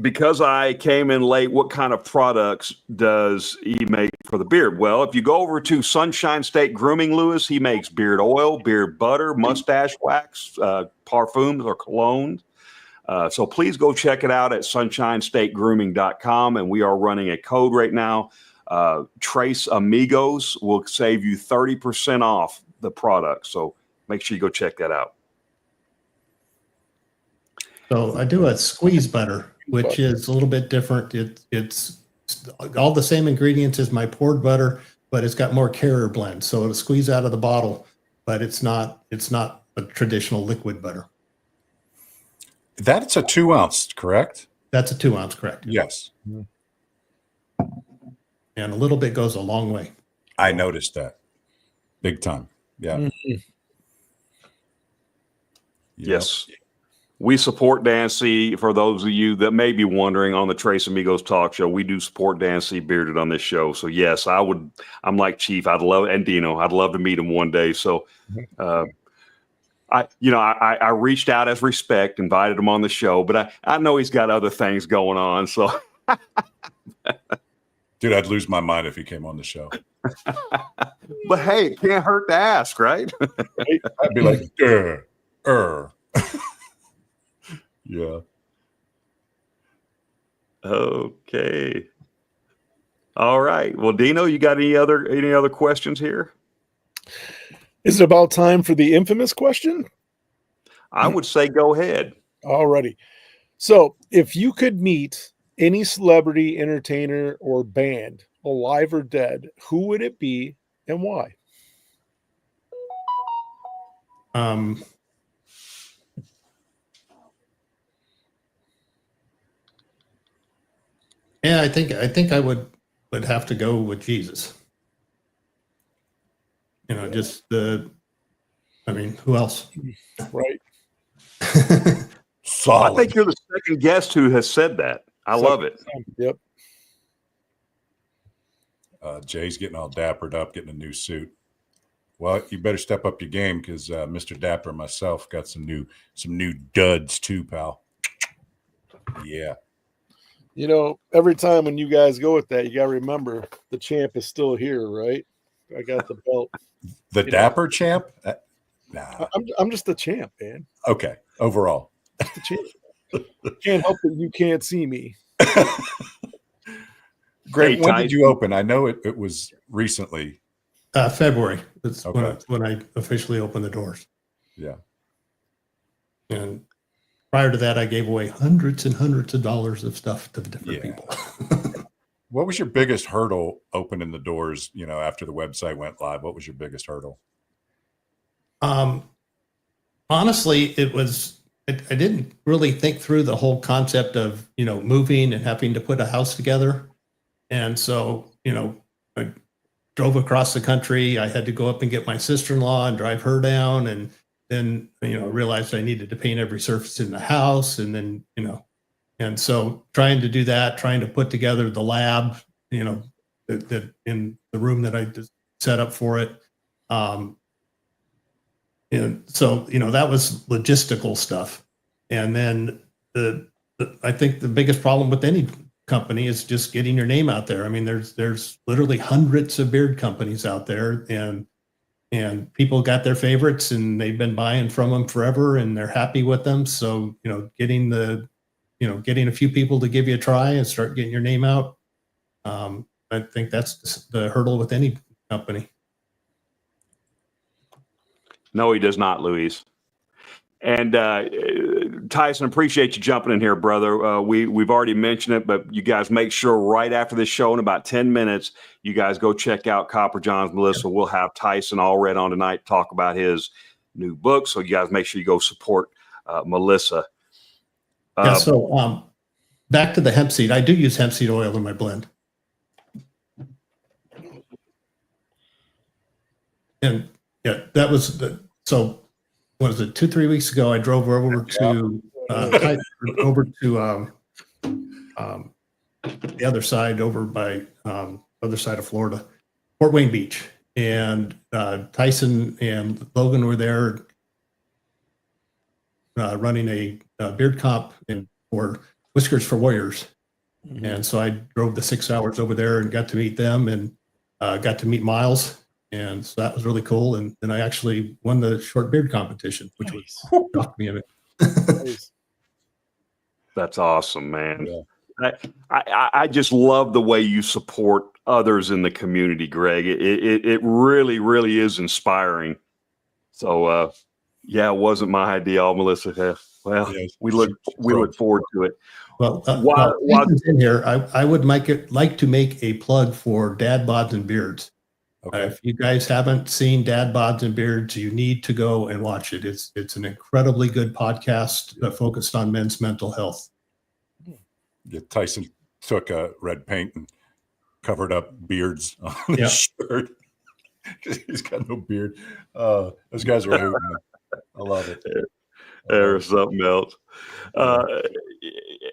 Because I came in late, what kind of products does he make for the beard? Well, if you go over to Sunshine State Grooming, Lewis, he makes beard oil, beard butter, mustache wax, parfums or colognes. So please go check it out at sunshinestategrooming.com. And we are running a code right now. Trace Amigos will save you 30% off the product. So make sure you go check that out. So I do a squeeze butter, which is a little bit different. It's all the same ingredients as my poured butter, but it's got more carrier blend. So it'll squeeze out of the bottle, but it's not a traditional liquid butter. That's a 2 ounce, correct? That's a 2 ounce, correct? Yes. And a little bit goes a long way. I noticed that. Big time. Yeah. Mm-hmm. Yes. We support Dan C. For those of you that may be wondering, on the Trace Amigos talk show, we do support Dan C. Bearded on this show. So yes, I'm like Chief. I'd love to meet him one day. So, I reached out as respect, invited him on the show, but I know he's got other things going on. So, dude, I'd lose my mind if he came on the show. But hey, it can't hurt to ask, right? I'd be like, Yeah. Okay. All right. Well, Dino, you got any other questions here? Is it about time for the infamous question? I would say go ahead. Alrighty. So, if you could meet any celebrity, entertainer, or band, alive or dead, who would it be and why? Yeah, I think I would have to go with Jesus. Just who else? Right. Solid. I think you're the second guest who has said that. I love it. Yep. Jay's getting all dappered up, getting a new suit. Well, you better step up your game because Mr. Dapper and myself got some new duds too, pal. Yeah. Every time when you guys go with that, you got to remember the champ is still here, right? I got the belt. The Dapper champ? Nah. I'm just the champ, man. Okay. Overall. Just the champ. Can't help it. You can't see me. Greg, when did you open? I know it was recently. February. That's okay. when I officially opened the doors. Yeah. And prior to that, I gave away hundreds and hundreds of dollars of stuff to different people. What was your biggest hurdle opening the doors, after the website went live? What was your biggest hurdle? Honestly, it was, I didn't really think through the whole concept of, moving and having to put a house together. And so, I drove across the country. I had to go up and get my sister-in-law and drive her down. And then, realized I needed to paint every surface in the house. And then, and so trying to do that, trying to put together the lab, that in the room that I just set up for it. And so, that was logistical stuff. And then I think the biggest problem with any company is just getting your name out there. I mean, there's literally hundreds of beard companies out there, and people got their favorites and they've been buying from them forever and they're happy with them. So, getting a few people to give you a try and start getting your name out. I think that's the hurdle with any company. No, he does not, Luis. And Tyson, appreciate you jumping in here, brother. We've already mentioned it, but you guys make sure right after this show in about 10 minutes, you guys go check out Copper John's Melissa. We'll have Tyson all read on tonight to talk about his new book. So you guys make sure you go support Melissa. So back to the hemp seed. I do use hemp seed oil in my blend. And that was so what was it, 2-3 weeks ago, I drove over to the other side, over by other side of Florida, Fort Wayne Beach. And Tyson and Logan were there running a beard comp for Whiskers for Warriors. Mm-hmm. And so I drove the 6 hours over there and got to meet them and got to meet Miles. And so that was really cool. And then I actually won the short beard competition, which was shocked me a bit. That's awesome, man. Yeah. I just love the way you support others in the community, Greg. It really, really is inspiring. So, it wasn't my idea. Melissa, well, we look forward to it. Well, while in here, I would like to make a plug for Dad Bods and Beards. Okay. If you guys haven't seen Dad Bods and Beards, you need to go and watch it. It's an incredibly good podcast focused on men's mental health. Yeah, Tyson took red paint and covered up beards on his shirt. He's got no beard. Those guys are hooting. I love it. There's something else.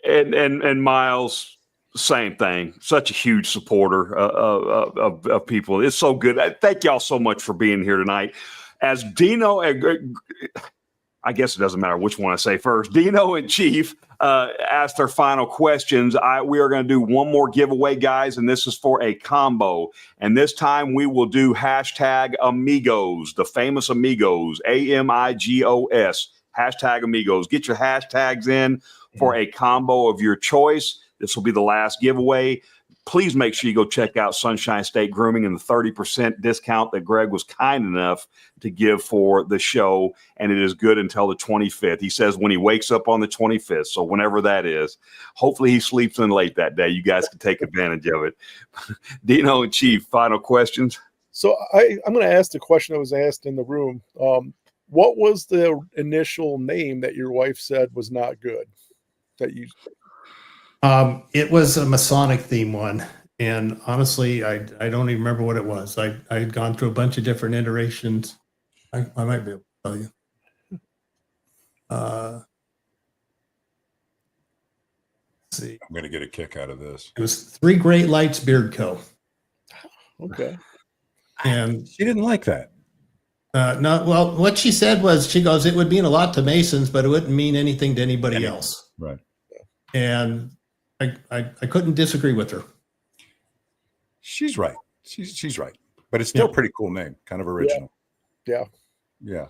And Miles, same thing. Such a huge supporter of people. It's so good. Thank y'all so much for being here tonight. As Dino, I guess it doesn't matter which one I say first. Dino and Chief asked their final questions. We are going to do one more giveaway, guys, and this is for a combo. And this time we will do hashtag Amigos, the famous Amigos, AMIGOS, hashtag Amigos. Get your hashtags in for a combo of your choice. This will be the last giveaway. Please make sure you go check out Sunshine State Grooming and the 30% discount that Gregg was kind enough to give for the show. And it is good until the 25th. He says when he wakes up on the 25th. So whenever that is, hopefully he sleeps in late that day. You guys can take advantage of it. Dino and Chief, final questions. So I'm going to ask the question that was asked in the room. What was the initial name that your wife said was not good? That you? It was a Masonic theme one. And honestly, I don't even remember what it was. I had gone through a bunch of different iterations. I might be able to tell you. Let's see. I'm going to get a kick out of this. It was Three Great Lights Beard Co. Okay. And She didn't like that. no, well, what she said was, she goes, it would mean a lot to Masons, but it wouldn't mean anything to anybody else. Right. And I couldn't disagree with her. She's right. She's right. But it's still a pretty cool name, kind of original. Yeah. Yeah.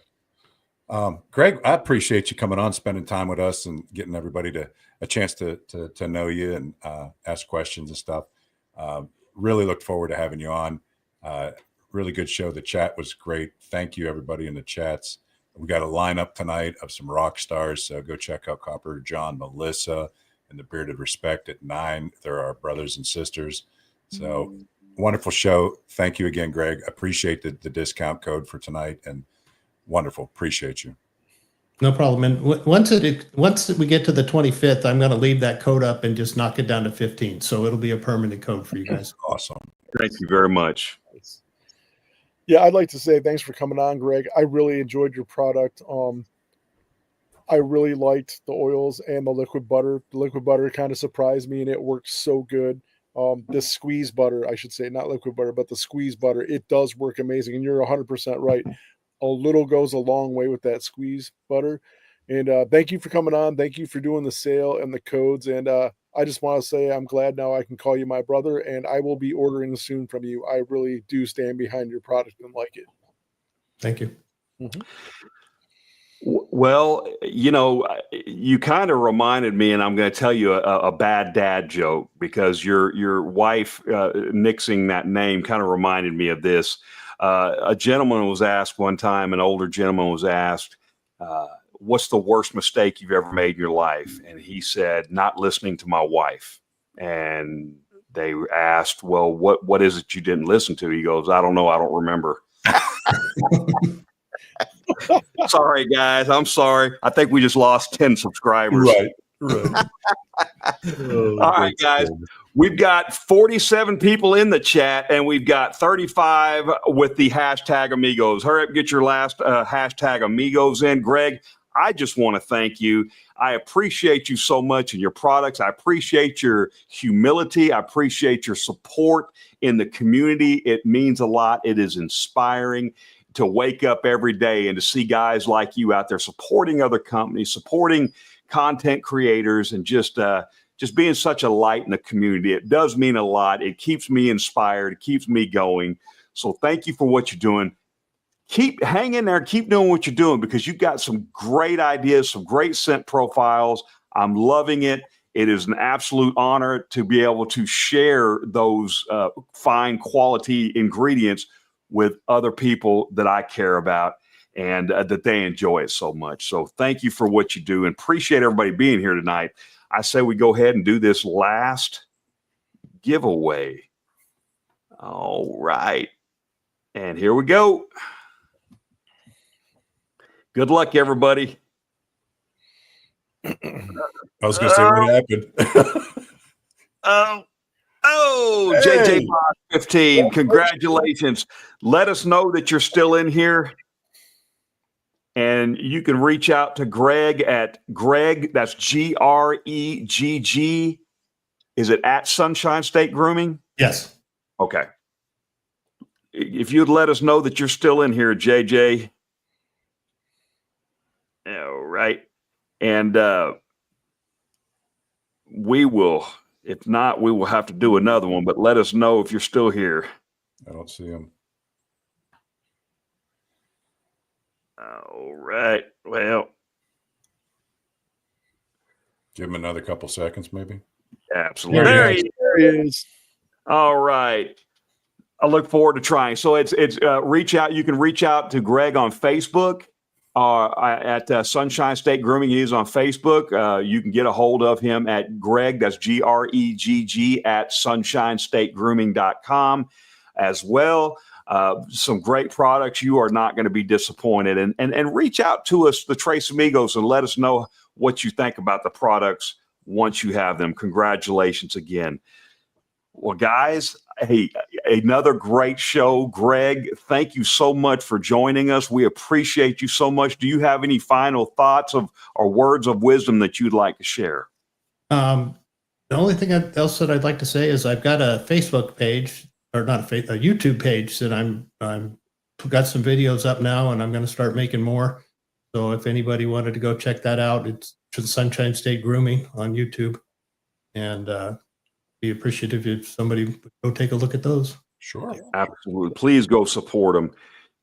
Gregg, I appreciate you coming on, spending time with us, and getting everybody a chance to know you and ask questions and stuff. Really look forward to having you on. Really good show. The chat was great. Thank you, everybody in the chats. We got a lineup tonight of some rock stars. So go check out Copper John, Melissa, and the Bearded Respect at 9. They're our brothers and sisters. So wonderful show. Thank you again, Gregg. Appreciate the discount code for tonight, and wonderful. Appreciate you. No problem. And once we get to the 25th, I'm going to leave that code up and just knock it down to 15. So it'll be a permanent code for you guys. Awesome. Thank you very much. Yeah, I'd like to say thanks for coming on, Gregg. I really enjoyed your product. I really liked the oils and the liquid butter. The liquid butter kind of surprised me, and it worked so good. The squeeze butter, I should say, not liquid butter, but the squeeze butter, it does work amazing. And you're 100% right. A little goes a long way with that squeeze butter. And thank you for coming on. Thank you for doing the sale and the codes. And I just want to say I'm glad now I can call you my brother, and I will be ordering soon from you. I really do stand behind your product and like it. Thank you. Mm-hmm. Well, you kind of reminded me, and I'm going to tell you a bad dad joke, because your wife nixing that name kind of reminded me of this. A gentleman was asked one time, an older gentleman was asked, what's the worst mistake you've ever made in your life? And he said, not listening to my wife. And they asked, well, what is it you didn't listen to? He goes, I don't know. I don't remember. Sorry, guys. I'm sorry. I think we just lost 10 subscribers. Right. All right, guys. We've got 47 people in the chat, and we've got 35 with the hashtag Amigos. Hurry up, get your last hashtag Amigos in. Gregg, I just want to thank you. I appreciate you so much and your products. I appreciate your humility. I appreciate your support in the community. It means a lot. It is inspiring to wake up every day and to see guys like you out there supporting other companies, supporting content creators, and just being such a light in the community. It does mean a lot. It keeps me inspired. It keeps me going. So thank you for what you're doing. Keep hanging there. Keep doing what you're doing, because you've got some great ideas, some great scent profiles. I'm loving it. It is an absolute honor to be able to share those fine quality ingredients with other people that I care about, and that they enjoy it so much. So thank you for what you do, and appreciate everybody being here tonight. I say we go ahead and do this last giveaway. All right. And here we go. Good luck, everybody. I was going to say what happened. Oh, Hey. JJ Boss 15. Congratulations. Let us know that you're still in here. And you can reach out to Gregg at Gregg. That's Gregg. Is it at Sunshine State Grooming? Yes. Okay. If you'd let us know that you're still in here, JJ. All right. And we will, if not, we will have to do another one, but let us know if you're still here. I don't see him. All right. Well, Give him another couple seconds, maybe. Absolutely. There he is. All right. I look forward to trying. So it's reach out. You can reach out to Gregg on Facebook at Sunshine State Grooming. He is on Facebook. You can get a hold of him at Gregg, that's Gregg, at sunshinestategrooming.com as well. Some great products. You are not going to be disappointed. And reach out to us, the Trace Amigos, and let us know what you think about the products once you have them. Congratulations again. Well, guys, hey, another great show. Gregg, thank you so much for joining us. We appreciate you so much. Do you have any final thoughts or words of wisdom that you'd like to share? The only thing else that I'd like to say is I've got a Facebook page, or not a YouTube page that I'm got some videos up now, and I'm going to start making more. So if anybody wanted to go check that out, it's to the Sunshine State Grooming on YouTube, and be appreciative if somebody would go take a look at those. Sure. Absolutely. Please go support them.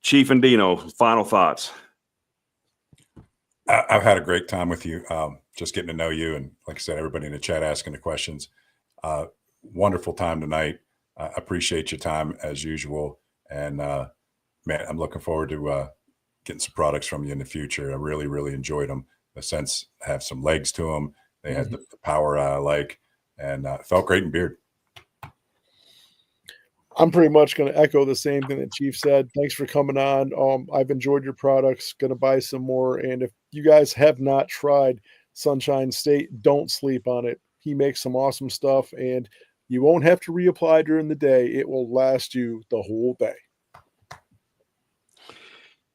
Chief and Dino, final thoughts. I've had a great time with you, just getting to know you. And like I said, everybody in the chat asking the questions. Wonderful time tonight. Appreciate your time as usual. And man, I'm looking forward to getting some products from you in the future. I really, really enjoyed them. The scents have some legs to them. They had the power I like. And felt great in beard. I'm pretty much going to echo the same thing that Chief said. Thanks for coming on. I've enjoyed your products. Going to buy some more. And if you guys have not tried Sunshine State, don't sleep on it. He makes some awesome stuff, and you won't have to reapply during the day. It will last you the whole day.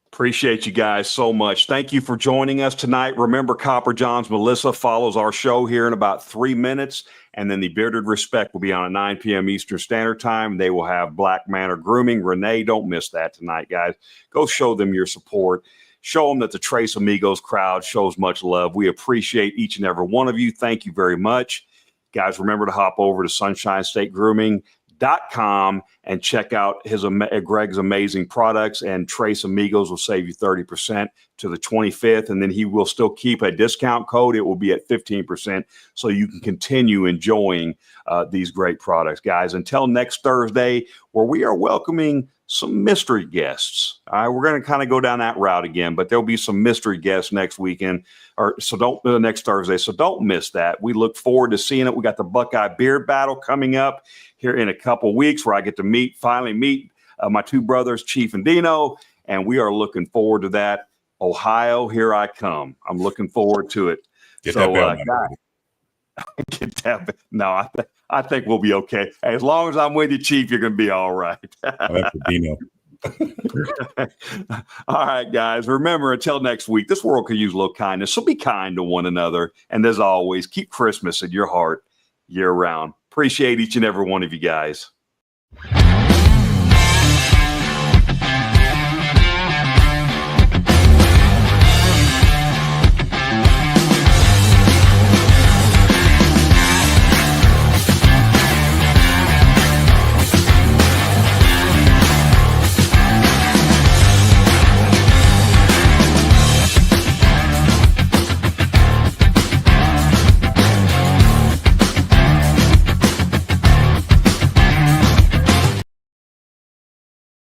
Appreciate you guys so much. Thank you for joining us tonight. Remember, Copper John's Melissa follows our show here in about 3 minutes, and then the Bearded Respect will be on at 9 p.m. Eastern Standard Time. They will have Black Manor Grooming. Renee, don't miss that tonight, guys. Go show them your support. Show them that the Trace Amigos crowd shows much love. We appreciate each and every one of you. Thank you very much. Guys, remember to hop over to sunshinestategrooming.com and check out Gregg's amazing products, and Trace Amigos will save you 30% to the 25th, and then he will still keep a discount code. It will be at 15%, so you can continue enjoying these great products. Guys, until next Thursday, where we are welcoming some mystery guests. All right, we're going to kind of go down that route again, but there'll be some mystery guests next weekend, next Thursday. So don't miss that. We look forward to seeing it. We got the Buckeye Beard Battle coming up here in a couple weeks, where I get to finally meet my two brothers, Chief and Dino, and we are looking forward to that. Ohio, here I come. I'm looking forward to it. Get that bell, get that. No, I think we'll be okay. As long as I'm with you, Chief, you're going to be all right. That's for Dino. All right, guys. Remember, until next week, this world could use a little kindness, so be kind to one another. And as always, keep Christmas in your heart year round. Appreciate each and every one of you guys.